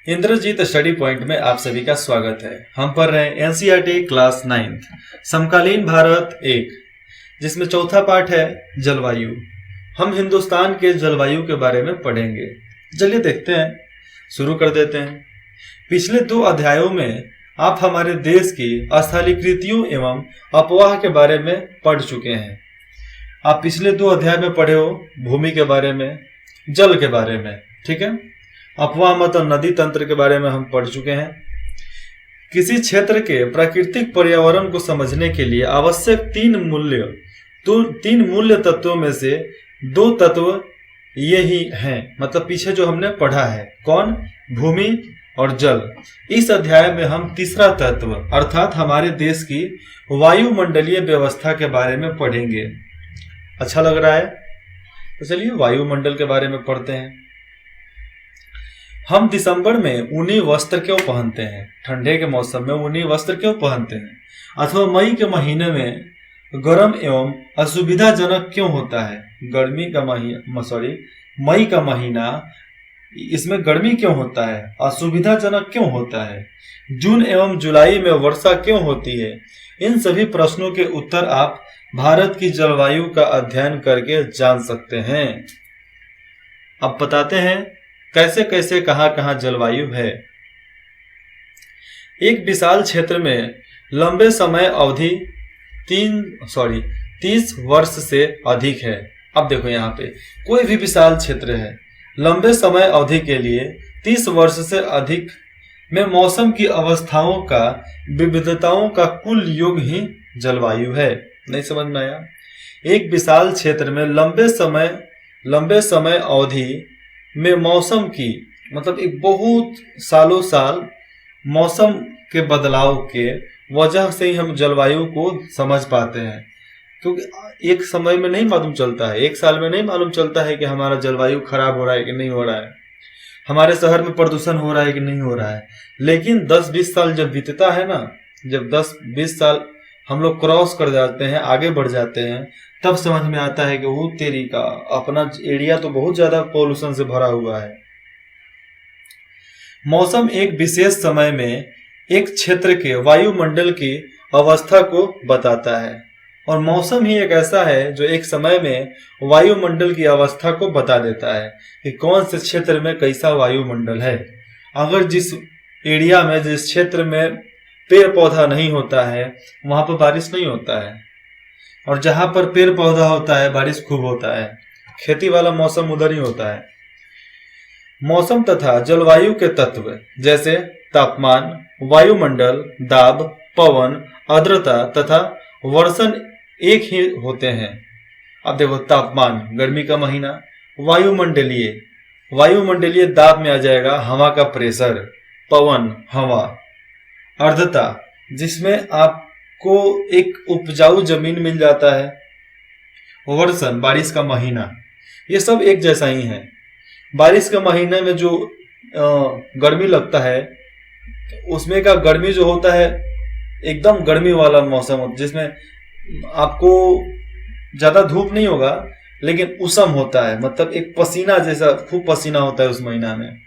Indrajit study point में आप सभी का स्वागत है। हम पढ़ रहे हैं एनसीईआरटी क्लास 9 समकालीन भारत 1, जिसमें चौथा पार्ट है जलवायु। हम हिंदुस्तान के जलवायु के बारे में पढ़ेंगे। चलिए देखते हैं, शुरू कर देते हैं। पिछले 2 अध्यायों में आप हमारे देश की स्थलीकृतियों एवं अफवाह के बारे में पढ़ चुके हैं। आप पिछले 2 अध्याय में पढ़े हो भूमि के बारे में, जल के बारे में, ठीक है। अफवाह मतलब नदी तंत्र के बारे में हम पढ़ चुके हैं। किसी क्षेत्र के प्राकृतिक पर्यावरण को समझने के लिए आवश्यक 3 मूल्य तत्वों में से 2 तत्व ये ही हैं। मतलब पीछे जो हमने पढ़ा है, कौन? भूमि और जल। इस अध्याय में हम तीसरा तत्व अर्थात हमारे देश की वायुमंडलीय व्यवस्था के बारे में पढ़ेंगे। अच्छा लग रहा है? तो चलिए वायुमंडल के बारे में पढ़ते हैं। हम दिसंबर में ऊनी वस्त्र क्यों पहनते हैं? ठंडे के मौसम में ऊनी वस्त्र क्यों पहनते हैं? अथवा मई के महीने में गर्म एवं असुविधाजनक क्यों होता है? मई का महीना, इसमें गर्मी क्यों होता है? असुविधाजनक क्यों होता है? जून एवं जुलाई में वर्षा क्यों होती है? इन सभी प्रश्नों के उत्तर आप भारत की जलवायु का अध्ययन करके जान सकते हैं। अब बताते हैं कैसे कैसे कहां कहां जलवायु है। एक विशाल क्षेत्र में लंबे समय अवधि 30 वर्ष से अधिक है। अब देखो यहाँ पे कोई भी विशाल क्षेत्र है, लंबे समय अवधि के लिए 30 वर्ष से अधिक में मौसम की अवस्थाओं का विविधताओं का कुल योग ही जलवायु है। नहीं समझ में आया? एक विशाल क्षेत्र में लंबे समय अवधि में मौसम की, मतलब एक बहुत सालों साल मौसम के बदलाव के वजह से ही हम जलवायु को समझ पाते हैं। क्योंकि एक समय में नहीं मालूम चलता है, एक साल में नहीं मालूम चलता है कि हमारा जलवायु खराब हो रहा है कि नहीं हो रहा है, हमारे शहर में प्रदूषण हो रहा है कि नहीं हो रहा है। लेकिन 10-20 साल जब बीतता है ना, जब 10-20 साल हम लोग क्रॉस कर जाते हैं, आगे बढ़ जाते हैं, तब समझ में आता है कि वो तेरी का अपना एरिया तो बहुत ज्यादा पॉल्यूशन से भरा हुआ है। मौसम एक विशेष समय में एक क्षेत्र के वायुमंडल की अवस्था को बताता है, और मौसम ही एक ऐसा है जो एक समय में वायुमंडल की अवस्था को बता देता है कि कौन से क्षेत्र में कैसा वायुमंडल है। अगर जिस एरिया में, जिस क्षेत्र में पेड़ पौधा नहीं होता है, वहां पर बारिश नहीं होता है, और जहां पर पेड़ पौधा होता है बारिश खूब होता है। खेती वाला मौसम उधर ही होता है। मौसम तथा जलवायु के तत्व जैसे तापमान, वायुमंडल, दाब, पवन, आर्द्रता तथा वर्षण एक ही होते हैं। अब देखो, तापमान गर्मी का महीना, वायुमंडलीय दाब में आ जाएगा हवा का प्रेशर, पवन हवा, आर्द्रता जिसमें आपको एक उपजाऊ जमीन मिल जाता है, वर्षण बारिश का महीना, ये सब एक जैसा ही है। बारिश के महीने में जो गर्मी लगता है, उसमें का गर्मी जो होता है एकदम गर्मी वाला मौसम होता है, जिसमें आपको ज्यादा धूप नहीं होगा लेकिन उष्ण होता है, मतलब एक पसीना जैसा खूब पसीना होता है उस महीना में।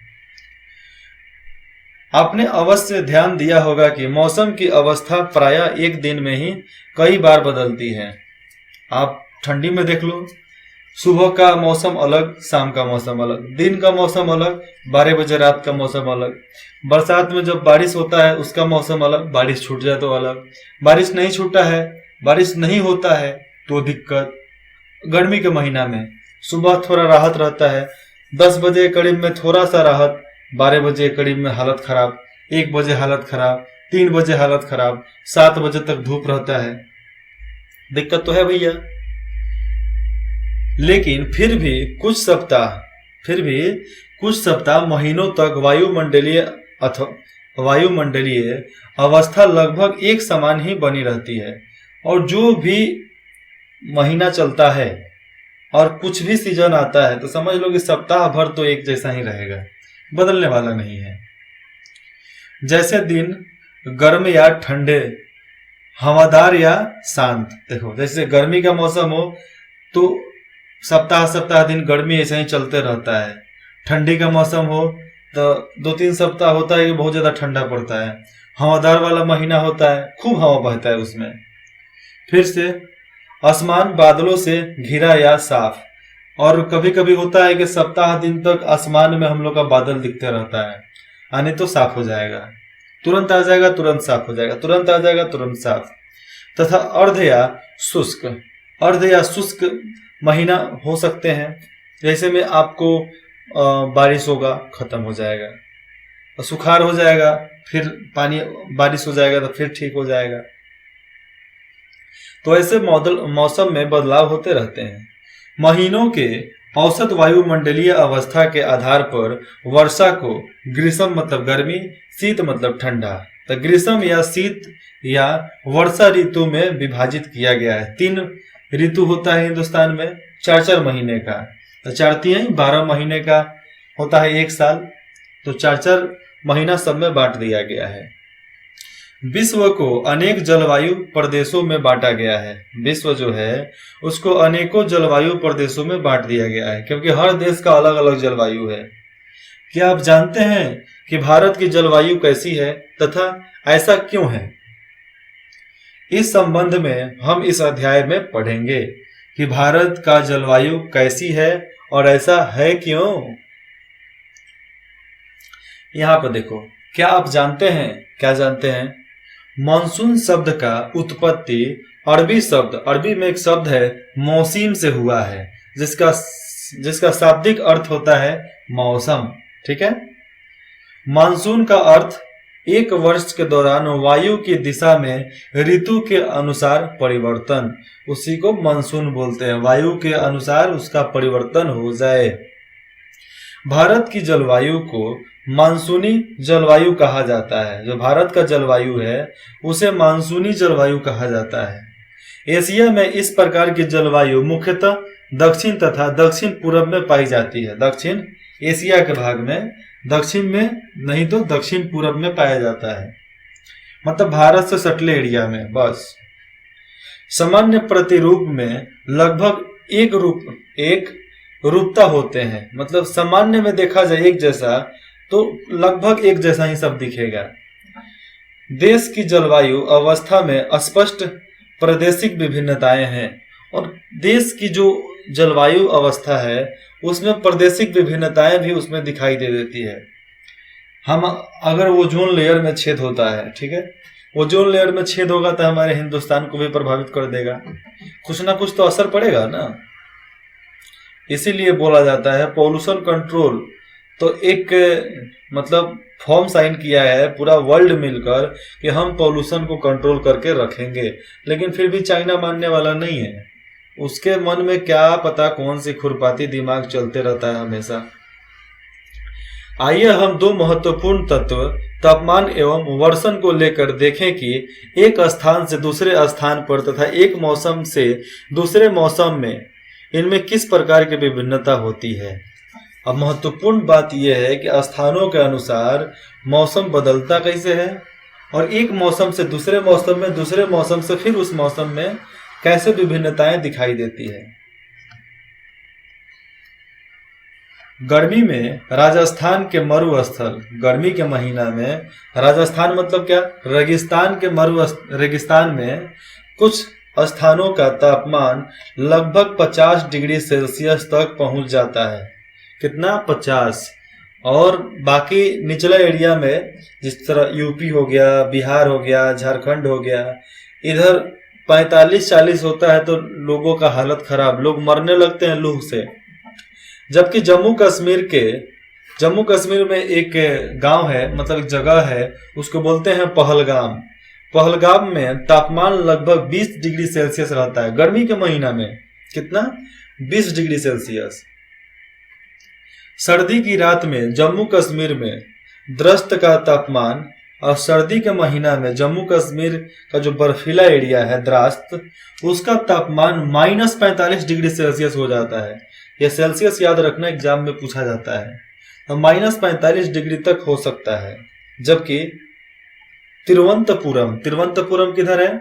आपने अवश्य ध्यान दिया होगा कि मौसम की अवस्था प्रायः एक दिन में ही कई बार बदलती है। आप ठंडी में देख लो, सुबह का मौसम अलग, शाम का मौसम अलग, दिन का मौसम अलग, 12 बजे रात का मौसम अलग। बरसात में जब बारिश होता है उसका मौसम अलग, बारिश छूट जाए तो अलग, बारिश नहीं छूटा है, बारिश नहीं होता है तो दिक्कत। गर्मी के महीना में सुबह थोड़ा राहत रहता है, 10 बजे करीब में थोड़ा सा राहत, 12 बजे करीब में हालत खराब, 1 बजे हालत खराब, 3 बजे हालत खराब, 7 बजे तक धूप रहता है। दिक्कत तो है भैया। लेकिन फिर भी कुछ सप्ताह महीनों तक वायुमंडलीय अवस्था लगभग एक समान ही बनी रहती है, और जो भी महीना चलता है और कुछ भी सीजन आता है तो समझ लो कि सप्ताह भर तो एक जैसा ही रहेगा, बदलने वाला नहीं है। जैसे दिन गर्म या ठंडे, हवादार या शांत। देखो, जैसे गर्मी का मौसम हो तो सप्ताह दिन गर्मी ऐसे ही चलते रहता है, ठंडी का मौसम हो तो 2-3 सप्ताह होता है कि बहुत ज्यादा ठंडा पड़ता है। हवादार वाला महीना होता है, खूब हवा बहता है उसमें। फिर से आसमान बादलों से घिरा या साफ, और कभी कभी होता है कि सप्ताह दिन तक आसमान में हम लोग का बादल दिखते रहता है, आने तो साफ हो जाएगा, तुरंत आ जाएगा, तुरंत साफ हो जाएगा, तुरंत आ जाएगा, तुरंत साफ। तथा अर्ध या शुष्क महीना हो सकते हैं, जैसे में आपको बारिश होगा, खत्म हो जाएगा, सुखाड़ हो जाएगा, फिर पानी बारिश हो जाएगा तो फिर ठीक हो जाएगा। तो ऐसे मौसम में बदलाव होते रहते हैं। महीनों के औसत वायुमंडलीय अवस्था के आधार पर वर्षा को ग्रीष्म मतलब गर्मी, शीत मतलब ठंडा, तो ग्रीष्म या शीत या वर्षा ऋतु में विभाजित किया गया है। 3 ऋतु होता है हिंदुस्तान में, 4-4 महीने का, तो 4×3 12 महीने का होता है एक साल, तो 4-4 महीना सब में बांट दिया गया है। विश्व को अनेक जलवायु प्रदेशों में बांटा गया है। विश्व जो है उसको अनेकों जलवायु प्रदेशों में बांट दिया गया है, क्योंकि हर देश का अलग अलग जलवायु है। क्या आप जानते हैं कि भारत की जलवायु कैसी है तथा ऐसा क्यों है? इस संबंध में हम इस अध्याय में पढ़ेंगे कि भारत का जलवायु कैसी है और ऐसा है क्यों। यहाँ पर देखो, क्या आप जानते हैं मानसून शब्द का उत्पत्ति अरबी में एक शब्द है मौसीम से हुआ है, जिसका शाब्दिक अर्थ होता है मौसम। ठीक है, मानसून का अर्थ एक वर्ष के दौरान वायु की दिशा में ऋतु के अनुसार परिवर्तन, उसी को मानसून बोलते हैं। वायु के अनुसार उसका परिवर्तन हो जाए। भारत की जलवायु को मानसूनी जलवायु कहा जाता है। जो भारत का जलवायु है उसे मानसूनी जलवायु कहा जाता है। एशिया में इस प्रकार की जलवायु मुख्यतः दक्षिण तथा दक्षिण पूर्व में पाई जाती है। दक्षिण एशिया के भाग में, दक्षिण में नहीं तो दक्षिण पूर्व में पाया जाता है, मतलब भारत से सटले एरिया में। बस सामान्य प्रतिरूप में लगभग एक रूपता होते हैं, मतलब सामान्य में देखा जाए एक जैसा, तो लगभग एक जैसा ही सब दिखेगा। देश की जलवायु अवस्था में स्पष्ट प्रादेशिक विभिन्नताएं हैं, और देश की जो जलवायु अवस्था है उसमें प्रादेशिक विभिन्नताएं भी उसमें दिखाई दे देती है। हम अगर ओजोन लेयर में छेद होता है, ठीक है, ओजोन लेयर में छेद होगा तो हमारे हिंदुस्तान को भी प्रभावित कर देगा, कुछ ना कुछ तो असर पड़ेगा ना। इसीलिए बोला जाता है पॉल्यूशन कंट्रोल, तो एक मतलब फॉर्म साइन किया है पूरा वर्ल्ड मिलकर कि हम पॉल्यूशन को कंट्रोल करके रखेंगे, लेकिन फिर भी चाइना मानने वाला नहीं है। उसके मन में क्या पता कौन सी खुरपाती दिमाग चलते रहता है हमेशा। आइए हम 2 महत्वपूर्ण तत्व तापमान एवं वर्षण को लेकर देखें कि एक स्थान से दूसरे स्थान पर तथा एक मौसम से दूसरे मौसम में इनमें किस प्रकार की विभिन्नता होती है। अब महत्वपूर्ण बात यह है कि स्थानों के अनुसार मौसम बदलता कैसे है, और एक मौसम से दूसरे मौसम में, दूसरे मौसम से फिर उस मौसम में कैसे विभिन्नताएं दिखाई देती है। गर्मी में राजस्थान के मरुस्थल, गर्मी के महीना में राजस्थान मतलब क्या, रेगिस्तान में कुछ स्थानों का तापमान लगभग 50 डिग्री सेल्सियस तक पहुंच जाता है। कितना, 50। और बाकी निचला एरिया में जिस तरह यूपी हो गया, बिहार हो गया, झारखंड हो गया, इधर 45-40 होता है तो लोगों का हालत खराब, लोग मरने लगते हैं लू से। जबकि जम्मू कश्मीर में एक गांव है, मतलब एक जगह है, उसको बोलते हैं पहलगाम। पहलगाम में तापमान लगभग 20 डिग्री सेल्सियस रहता है गर्मी के महीना में। कितना, 20 डिग्री सेल्सियस। सर्दी की रात में जम्मू कश्मीर में द्रस्त का तापमान, और सर्दी के महीना में जम्मू कश्मीर का जो बर्फीला एरिया है द्रास्त, उसका तापमान -45 डिग्री सेल्सियस हो जाता है। यह सेल्सियस याद रखना, एग्जाम में पूछा जाता है, तो -45 डिग्री तक हो सकता है। जबकि तिरुवनंतपुरम किधर है,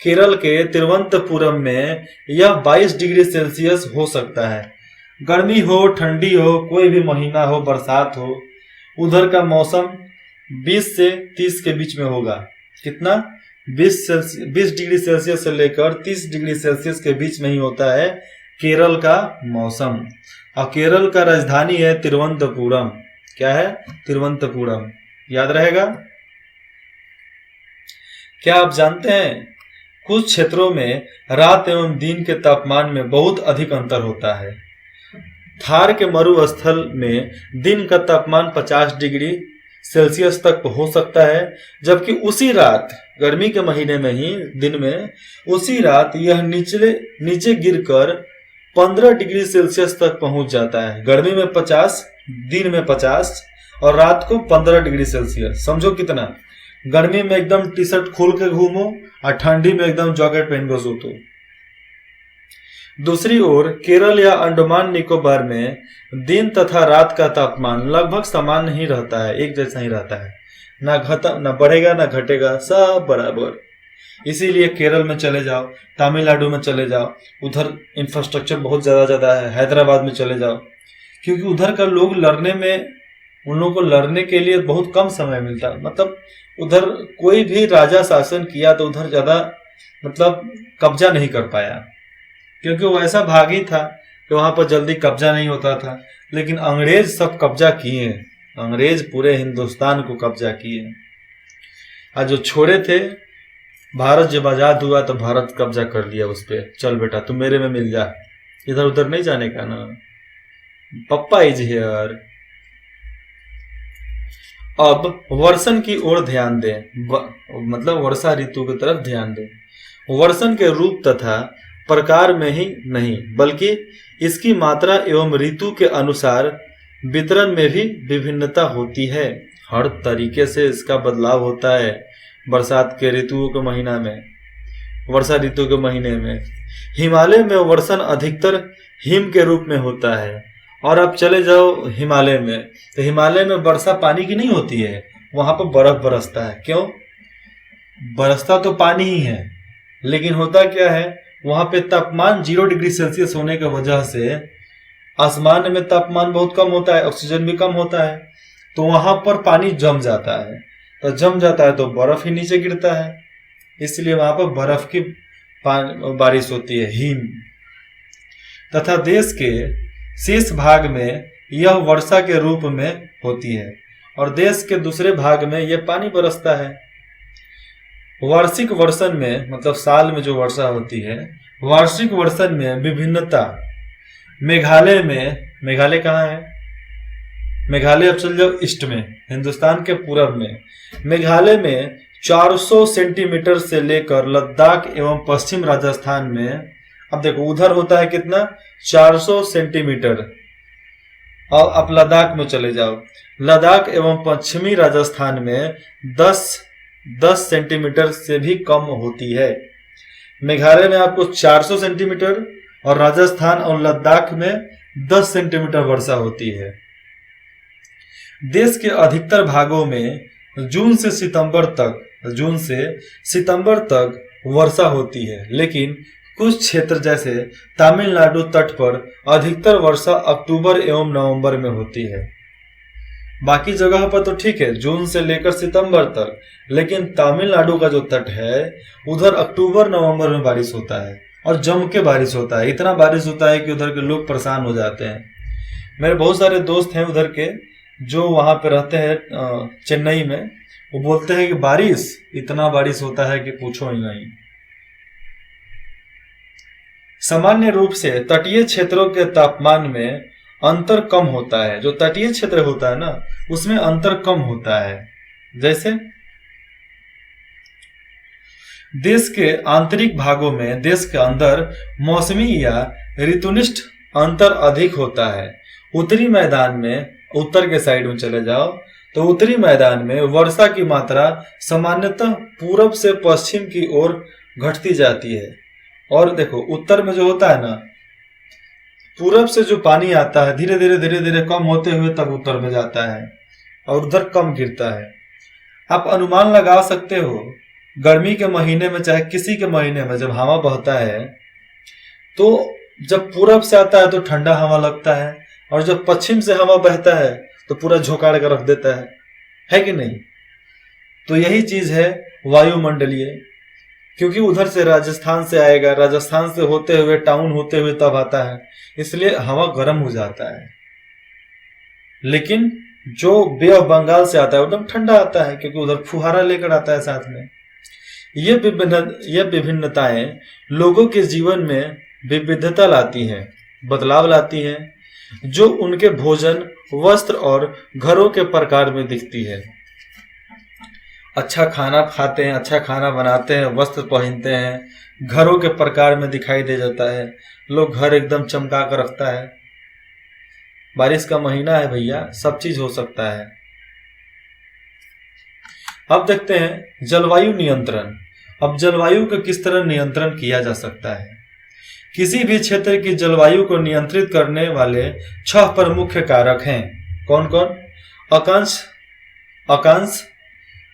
केरल के तिरुवनंतपुरम में यह 22 डिग्री सेल्सियस हो सकता है। गर्मी हो, ठंडी हो, कोई भी महीना हो, बरसात हो, उधर का मौसम 20 से 30 के बीच में होगा। कितना? 20 डिग्री सेल्सियस से लेकर 30 डिग्री सेल्सियस के बीच में ही होता है केरल का मौसम। और केरल का राजधानी है तिरुवनंतपुरम। क्या है? तिरुवनंतपुरम। याद रहेगा। क्या आप जानते हैं कुछ क्षेत्रों में रात एवं दिन के तापमान में बहुत अधिक अंतर होता है। थार के मरुस्थल में दिन का तापमान 50 डिग्री सेल्सियस तक हो सकता है, जबकि उसी रात, गर्मी के महीने में ही दिन में उसी रात यह नीचे गिरकर 15 डिग्री सेल्सियस तक पहुंच जाता है। गर्मी में 50, दिन में 50 और रात को 15 डिग्री सेल्सियस। समझो कितना। गर्मी में एकदम टी शर्ट खोल के घूमो और ठंडी में एकदम जैकेट पहन कर सूतो। दूसरी ओर केरल या अंडमान निकोबार में दिन तथा रात का तापमान लगभग समान ही रहता है, एक जैसा ही रहता है। ना बढ़ेगा ना घटेगा, सब बराबर। इसीलिए केरल में चले जाओ, तमिलनाडु में चले जाओ, उधर इंफ्रास्ट्रक्चर बहुत ज्यादा है। हैदराबाद में चले जाओ, क्योंकि उधर का लोग उन लोगों को लड़ने के लिए बहुत कम समय मिलता है। मतलब उधर कोई भी राजा शासन किया तो उधर ज्यादा कब्जा नहीं कर पाया, क्योंकि वो ऐसा भागी था कि वहां पर जल्दी कब्जा नहीं होता था। लेकिन अंग्रेज सब कब्जा किए। अंग्रेज पूरे हिंदुस्तान को कब्जा किए। और जो छोड़े थे, भारत जब आजाद हुआ तो भारत कब्जा कर लिया उस पर। चल बेटा तू मेरे में मिल जा, इधर उधर नहीं जाने का ना, पप्पा इज हियर। अब वर्षण की ओर ध्यान दें, वर्षा ऋतु की तरफ ध्यान दें। वर्षण के रूप तथा प्रकार में ही नहीं, बल्कि इसकी मात्रा एवं ऋतु के अनुसार वितरण में भी विभिन्नता होती है। हर तरीके से इसका बदलाव होता है। बरसात के ऋतुओं के महीना में, वर्षा ऋतु के महीने में हिमालय में वर्षण अधिकतर हिम के रूप में होता है। और अब चले जाओ हिमालय में, तो हिमालय में वर्षा पानी की नहीं होती है, वहां पर बर्फ बरसता है। क्यों? बरसता तो पानी ही है, लेकिन होता क्या है, वहां पे तापमान 0 डिग्री सेल्सियस होने की वजह से आसमान में तापमान बहुत कम होता है, ऑक्सीजन भी कम होता है, तो वहां पर पानी जम जाता है। तो जम जाता है तो बर्फ ही नीचे गिरता है, इसलिए वहां पर बर्फ की बारिश होती है, हिम। तथा देश के शेष भाग में यह वर्षा के रूप में होती है और देश के दूसरे भाग में यह पानी बरसता है। वार्षिक वर्षण में, साल में जो वर्षा होती है, वार्षिक वर्षण में विभिन्नता। मेघालय कहाँ है? मेघालय अब चल जाओ ईस्ट में, हिंदुस्तान के पूरब में। मेघालय में 400 सेंटीमीटर से लेकर लद्दाख एवं पश्चिम राजस्थान में, अब देखो उधर होता है कितना, 400 सेंटीमीटर। और अब लद्दाख में चले जाओ, लद्दाख एवं पश्चिमी राजस्थान में 10 सेंटीमीटर से भी कम होती है। मेघालय में आपको 400 सेंटीमीटर और राजस्थान और लद्दाख में 10 सेंटीमीटर वर्षा होती है। देश के अधिकतर भागों में जून से सितंबर तक वर्षा होती है, लेकिन कुछ क्षेत्र जैसे तमिलनाडु तट पर अधिकतर वर्षा अक्टूबर एवं नवंबर में होती है। बाकी जगह पर तो ठीक है, जून से लेकर सितंबर तक, लेकिन तमिलनाडु का जो तट है उधर अक्टूबर नवंबर में बारिश होता है और जम के बारिश होता है। इतना बारिश होता है कि उधर के लोग परेशान हो जाते हैं। मेरे बहुत सारे दोस्त हैं उधर के जो वहां पे रहते हैं चेन्नई में, वो बोलते हैं कि इतना बारिश होता है कि पूछो ही नहीं। सामान्य रूप से तटीय क्षेत्रों के तापमान में अंतर कम होता है। जो तटीय क्षेत्र होता है ना, उसमें अंतर कम होता है। जैसे देश के आंतरिक भागों में, देश के अंदर मौसमी या ऋतुनिष्ठ अंतर अधिक होता है। उत्तरी मैदान में, उत्तर के साइड में चले जाओ तो उत्तरी मैदान में वर्षा की मात्रा सामान्यतः पूरब से पश्चिम की ओर घटती जाती है। और देखो उत्तर में जो होता है ना, पूरब से जो पानी आता है धीरे धीरे कम होते हुए तब उत्तर में जाता है और उधर कम गिरता है। आप अनुमान लगा सकते हो, गर्मी के महीने में चाहे किसी के महीने में जब हवा बहता है तो जब पूरब से आता है तो ठंडा हवा लगता है, और जब पश्चिम से हवा बहता है तो पूरा झोंकाड़ कर रख देता है कि नहीं। तो यही चीज है वायुमंडलीय, क्योंकि उधर से राजस्थान से आएगा, राजस्थान से होते हुए टाउन होते हुए तब आता है, इसलिए हवा गर्म हो जाता है। लेकिन जो बे ऑफ बंगाल से आता है एकदम ठंडा आता है, क्योंकि उधर फुहारा लेकर आता है साथ में। ये विभिन्नताएं लोगों के जीवन में विविधता लाती हैं, बदलाव लाती हैं, जो उनके भोजन, वस्त्र और घरों के प्रकार में दिखती है। अच्छा खाना खाते हैं, अच्छा खाना बनाते हैं, वस्त्र पहनते हैं, घरों के प्रकार में दिखाई दे जाता है। लोग घर एकदम चमका कर रखता है। बारिश का महीना है भैया, सब चीज हो सकता है। अब देखते हैं जलवायु नियंत्रण। अब जलवायु का किस तरह नियंत्रण किया जा सकता है। किसी भी क्षेत्र की जलवायु को नियंत्रित करने वाले 6 प्रमुख कारक हैं। कौन कौन? अक्षांश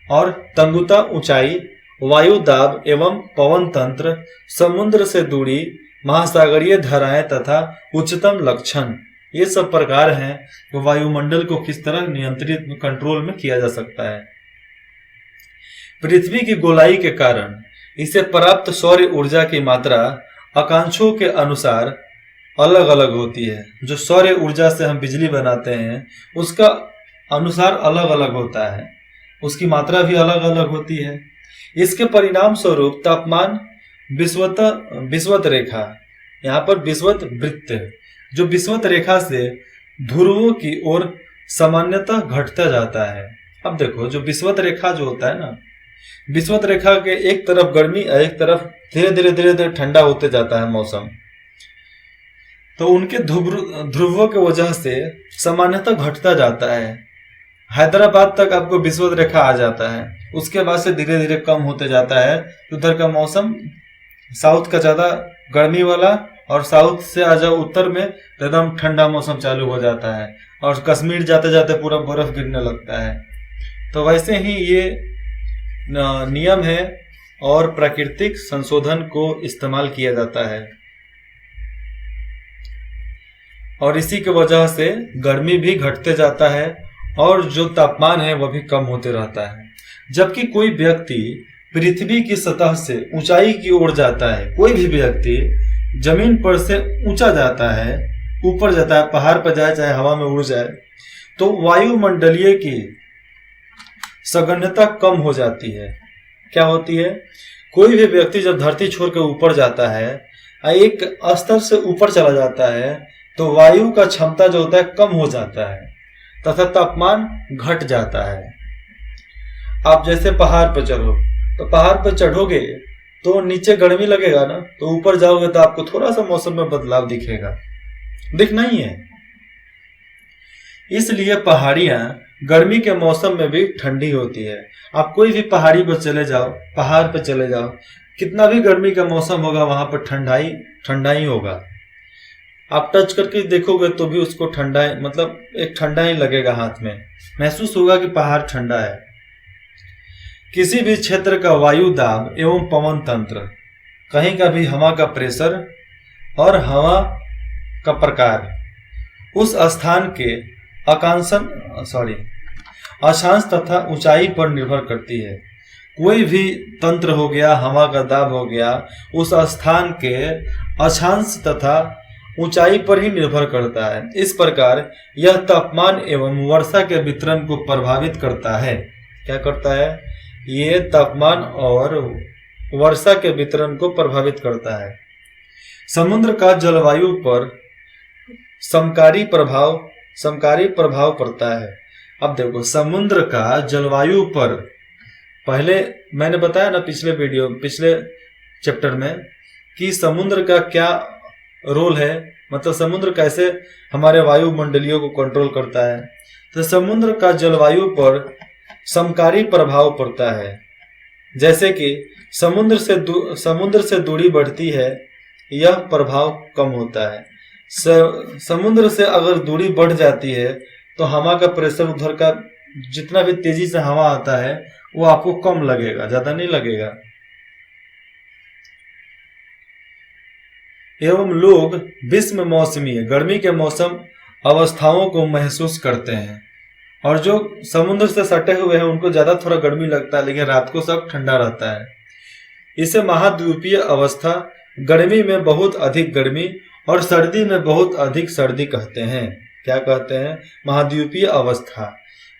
और तंगुता ऊंचाई, वायु दाब एवं पवन तंत्र, समुद्र से दूरी, महासागरीय धाराएं तथा उच्चतम लक्षण। ये सब प्रकार हैं वायुमंडल को किस तरह नियंत्रित कंट्रोल में किया जा सकता है। पृथ्वी की गोलाई के कारण इसे प्राप्त सौर ऊर्जा की मात्रा आकांक्षों के अनुसार अलग अलग होती है। जो सौर ऊर्जा से हम बिजली बनाते हैं उसका अनुसार अलग अलग होता है, उसकी मात्रा भी अलग अलग होती है। इसके परिणाम स्वरूप तापमान विषुवत रेखा, यहाँ पर विषुवत वृत्त, जो विषुवत रेखा से ध्रुवों की ओर सामान्यतः घटता जाता है। अब देखो, जो विषुवत रेखा जो होता है ना, विषुवत रेखा के एक तरफ गर्मी, एक तरफ धीरे धीरे ठंडा होते जाता है मौसम, तो उनके ध्रुवों की वजह से सामान्यतः घटता जाता है। हैदराबाद तक आपको विषुवत रेखा आ जाता है, उसके बाद से धीरे धीरे कम होते जाता है। उधर का मौसम साउथ का ज्यादा गर्मी वाला, और साउथ से आ जाओ उत्तर में एकदम ठंडा मौसम चालू हो जाता है, और कश्मीर जाते जाते पूरा बर्फ गिरने लगता है। तो वैसे ही ये नियम है और प्राकृतिक संशोधन को इस्तेमाल किया जाता है, और इसी की वजह से गर्मी भी घटते जाता है और जो तापमान है वह भी कम होते रहता है। जबकि कोई व्यक्ति पृथ्वी की सतह से ऊंचाई की ओर जाता है, कोई भी व्यक्ति जमीन पर से ऊंचा जाता है, ऊपर जाता है, पहाड़ पर जाए चाहे हवा में उड़ जाए, तो वायुमंडलीय की सघनता कम हो जाती है। क्या होती है? कोई भी व्यक्ति जब धरती छोड़ के ऊपर जाता है, एक स्तर से ऊपर चला जाता है, तो वायु का क्षमता जो होता है कम हो जाता है तथा तापमान घट जाता है। आप जैसे पहाड़ पर चढ़ो, तो पहाड़ पर चढ़ोगे तो नीचे गर्मी लगेगा ना, तो ऊपर जाओगे तो आपको थोड़ा सा मौसम में बदलाव दिखेगा, दिखना ही है। इसलिए पहाड़ियां गर्मी के मौसम में भी ठंडी होती है। आप कोई भी पहाड़ी पर चले जाओ, पहाड़ पर चले जाओ, कितना भी गर्मी का मौसम होगा वहां पर ठंडा ही होगा। आप टच करके देखोगे तो भी उसको ठंडा, मतलब एक ठंडा ही लगेगा, हाथ में महसूस होगा कि पहाड़ ठंडा है। किसी भी क्षेत्र का वायु दाब एवं पवन तंत्र, कहीं का भी हवा का प्रेशर और हवा का प्रकार उस स्थान के अक्षांश तथा ऊंचाई पर निर्भर करती है। कोई भी तंत्र हो गया, हवा का दाब हो गया, उस स्थान के अक्षांश तथा ऊंचाई पर ही निर्भर करता है। इस प्रकार यह तापमान एवं वर्षा के वितरण को प्रभावित करता है। क्या करता है? ये तापमान और वर्षा के वितरण को प्रभावित करता है। समुद्र का जलवायु पर समकारी प्रभाव पड़ता है। अब देखो, समुद्र का जलवायु पर, पहले मैंने बताया ना पिछले चैप्टर में कि समुद्र का क्या रोल है, मतलब समुद्र कैसे हमारे वायुमंडलियों को कंट्रोल करता है। तो समुद्र का जलवायु पर समकारी प्रभाव पड़ता है। जैसे कि समुद्र से दूरी बढ़ती है, यह प्रभाव कम होता है। समुद्र से अगर दूरी बढ़ जाती है तो हवा का प्रेशर, उधर का जितना भी तेजी से हवा आता है वो आपको कम लगेगा, ज्यादा नहीं लगेगा। एवं लोग विषम मौसमी गर्मी के मौसम अवस्थाओं को महसूस करते हैं। और जो समुद्र से सटे हुए हैं उनको ज्यादा थोड़ा गर्मी लगता है, लेकिन रात को सब ठंडा रहता है। इसे महाद्वीपीय अवस्था, गर्मी में बहुत अधिक गर्मी और सर्दी में बहुत अधिक सर्दी कहते हैं। क्या कहते हैं? महाद्वीपीय अवस्था।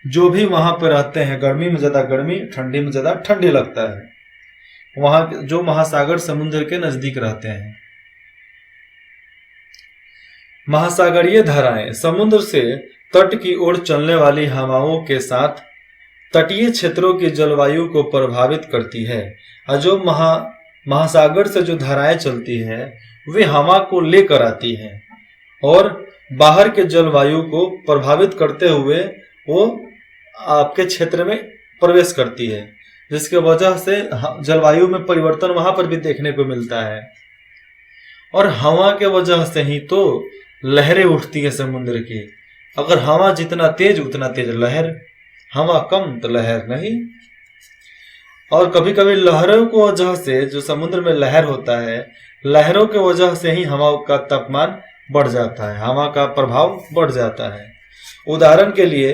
जो भी वहां पर रहते हैं, गर्मी में ज्यादा गर्मी, ठंडी में ज्यादा ठंडी लगता है, वहां जो महासागर समुद्र के नजदीक रहते हैं। महासागरीय धाराएं समुद्र से तट की ओर चलने वाली हवाओं के साथ तटीय क्षेत्रों की जलवायु को प्रभावित करती है। और जो महासागर से जो धाराएं चलती है वे हवा को लेकर आती हैं और बाहर के जलवायु को प्रभावित करते हुए वो आपके क्षेत्र में प्रवेश करती है, जिसके वजह से जलवायु में परिवर्तन वहां पर भी देखने को मिलता है। और हवा के वजह से ही तो लहरें उठती है समुद्र की। अगर हवा जितना तेज उतना तेज लहर, हवा कम तो लहर नहीं। और कभी कभी लहरों की वजह से, जो समुद्र में लहर होता है, लहरों के वजह से ही हवा का तापमान बढ़ जाता है, हवा का प्रभाव बढ़ जाता है। उदाहरण के लिए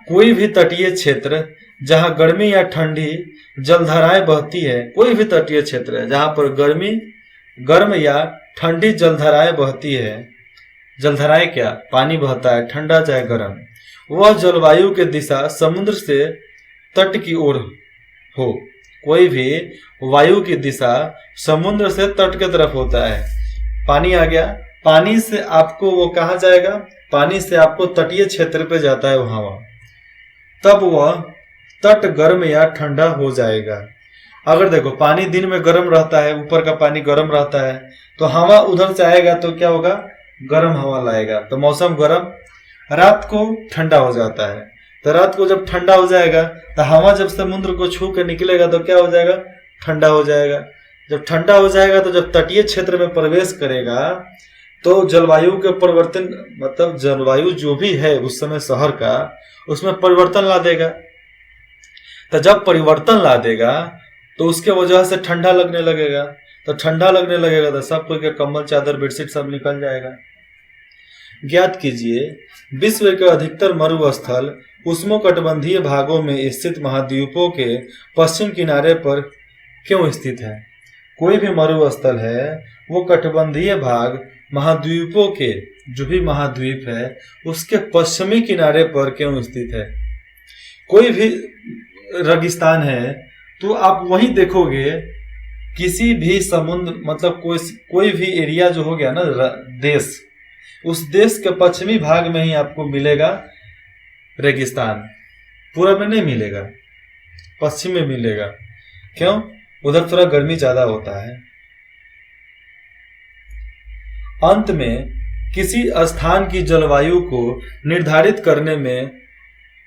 कोई भी तटीय क्षेत्र जहां गर्मी या ठंडी जलधाराएं बहती है, कोई भी तटीय क्षेत्र है जहां पर गर्म या ठंडी जलधाराएं बहती है, जलधाराएं क्या, पानी बहता है, ठंडा चाहे गर्म, वह जलवायु के दिशा समुद्र से तट की ओर हो। कोई भी वायु की दिशा समुद्र से तट की तरफ होता है। पानी आ गया, पानी से आपको वो कहाँ जाएगा? पानी से आपको तटीय क्षेत्र पे जाता है वो हवा, तब वह तट गर्म या ठंडा हो जाएगा। अगर देखो पानी दिन में गर्म रहता है, ऊपर का पानी गर्म रहता है, तो हवा उधर से आएगा तो क्या होगा? गर्म हवा लाएगा, तो मौसम गर्म। रात को ठंडा हो जाता है, तो रात को जब ठंडा हो जाएगा तो हवा जब समुद्र को छू के निकलेगा तो क्या हो जाएगा? ठंडा हो जाएगा। जब ठंडा हो जाएगा तो जब तटीय क्षेत्र में प्रवेश करेगा तो जलवायु के परिवर्तन, मतलब जलवायु जो भी है उस समय शहर का, उसमें परिवर्तन ला देगा। तो जब परिवर्तन ला देगा तो उसके वजह से ठंडा लगने लगेगा, तो ठंडा लगने लगेगा तो सब कोई के कम्बल चादर बेडशीट सब निकल जाएगा। ज्ञात कीजिए, विश्व के अधिकतर मरुस्थल उष्णकटिबंधीय भागों में स्थित महाद्वीपों के पश्चिम किनारे पर क्यों स्थित है? कोई भी मरुस्थल है वो कटिबंधीय भाग महाद्वीपों के, जो भी महाद्वीप है उसके पश्चिमी किनारे पर क्यों स्थित है? कोई भी रेगिस्तान है तो आप वहीं देखोगे, किसी भी समुद्र, मतलब कोई भी एरिया जो हो गया ना देश, उस देश के पश्चिमी भाग में ही आपको मिलेगा रेगिस्तान, पूरब में नहीं मिलेगा, पश्चिम में मिलेगा। क्यों? उधर थोड़ा गर्मी ज्यादा होता है। अंत में किसी स्थान की जलवायु को निर्धारित करने में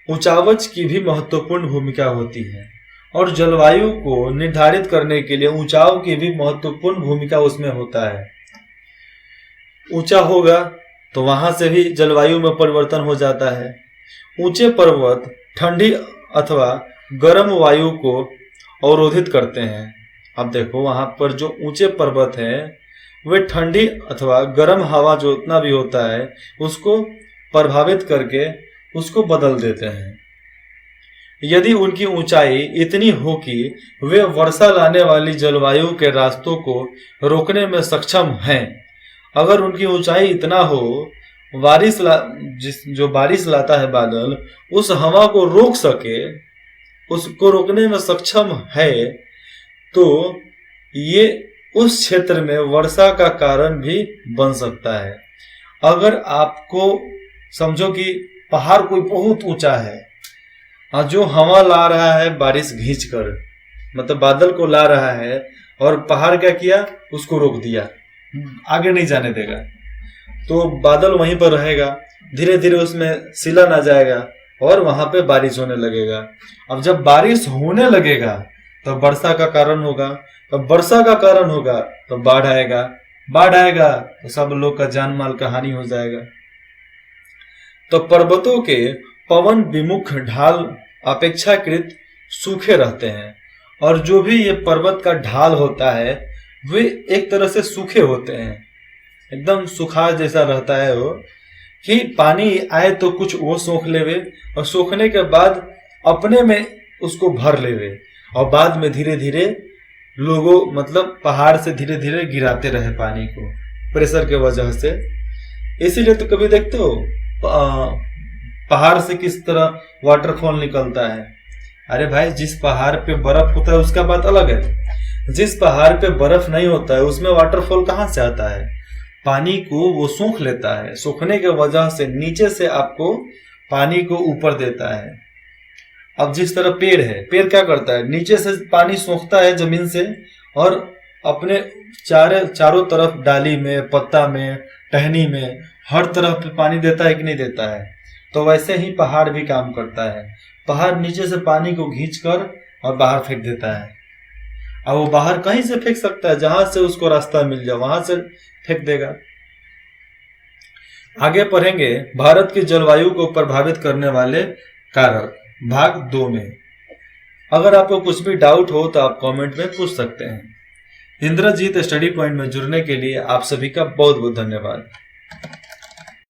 ऊंचावच की भी महत्वपूर्ण भूमिका होती है, और जलवायु को निर्धारित करने के लिए ऊंचाव की भी महत्वपूर्ण भूमिका उसमें होता है। ऊंचा होगा तो वहां से भी जलवायु में परिवर्तन हो जाता है। ऊंचे पर्वत ठंडी अथवा गर्म वायु को अवरोधित करते हैं। अब देखो वहां पर जो ऊंचे पर्वत है वे ठंडी अथवा गर्म हवा जो उतना भी होता है उसको प्रभावित करके उसको बदल देते हैं। यदि उनकी ऊंचाई इतनी हो कि वे वर्षा लाने वाली जलवायु के रास्तों को रोकने में सक्षम हैं, अगर उनकी ऊंचाई इतना हो, जो बारिश लाता है बादल, उस हवा को रोक सके, उसको रोकने में सक्षम है, तो ये उस क्षेत्र में वर्षा का कारण भी बन सकता है। अगर आपको समझो कि पहाड़ कोई बहुत ऊंचा है और जो हवा ला रहा है बारिश खींचकर, मतलब बादल को ला रहा है, और पहाड़ क्या किया? उसको रोक दिया, आगे नहीं जाने देगा, तो बादल वहीं पर रहेगा, धीरे धीरे उसमें सिलन आ जाएगा और वहां पे बारिश होने लगेगा। अब जब बारिश होने लगेगा तो वर्षा का कारण होगा, तो वर्षा का कारण होगा तो बाढ़ आएगा, बाढ़ आएगा तो सब लोग का जान माल का हानि हो जाएगा। तो पर्वतों के पवन विमुख ढाल अपेक्षाकृत सूखे रहते हैं, और जो भी ये पर्वत का ढाल होता है वे एक तरह से सूखे होते हैं, एकदम सुखा जैसा रहता है वो, कि पानी आए तो कुछ वो सोख लेवे और सोखने के बाद अपने में उसको भर लेवे और बाद में धीरे धीरे लोगों मतलब पहाड़ से धीरे धीरे गिराते रहे पानी को प्रेशर के वजह से। इसीलिए तो कभी देखते हो पहाड़ से किस तरह वाटरफॉल निकलता है। अरे भाई, जिस पहाड़ पे बर्फ होता है उसका बात अलग है, जिस पहाड़ पे बर्फ नहीं होता है उसमें वाटरफॉल कहाँ से आता है? पानी को वो सूख लेता है, सूखने के वजह से नीचे से आपको पानी को ऊपर देता है। अब जिस तरह पेड़ है, पेड़ क्या करता है, नीचे से पानी सोखता है जमीन से और अपने चारों तरफ डाली में, पत्ता में, टहनी में, हर तरफ पे पानी देता है कि नहीं देता है? तो वैसे ही पहाड़ भी काम करता है। पहाड़ नीचे से पानी को खींचकर और बाहर फेंक देता है। अब वो बाहर कहीं से फेंक सकता है, जहां से उसको रास्ता मिल जाए वहां से फेंक देगा। आगे पढ़ेंगे भारत की जलवायु को प्रभावित करने वाले कारक, भाग 2 में। अगर आपको कुछ भी डाउट हो तो आप कमेंट में पूछ सकते हैं। इंद्रजीत स्टडी पॉइंट में जुड़ने के लिए आप सभी का बहुत बहुत धन्यवाद।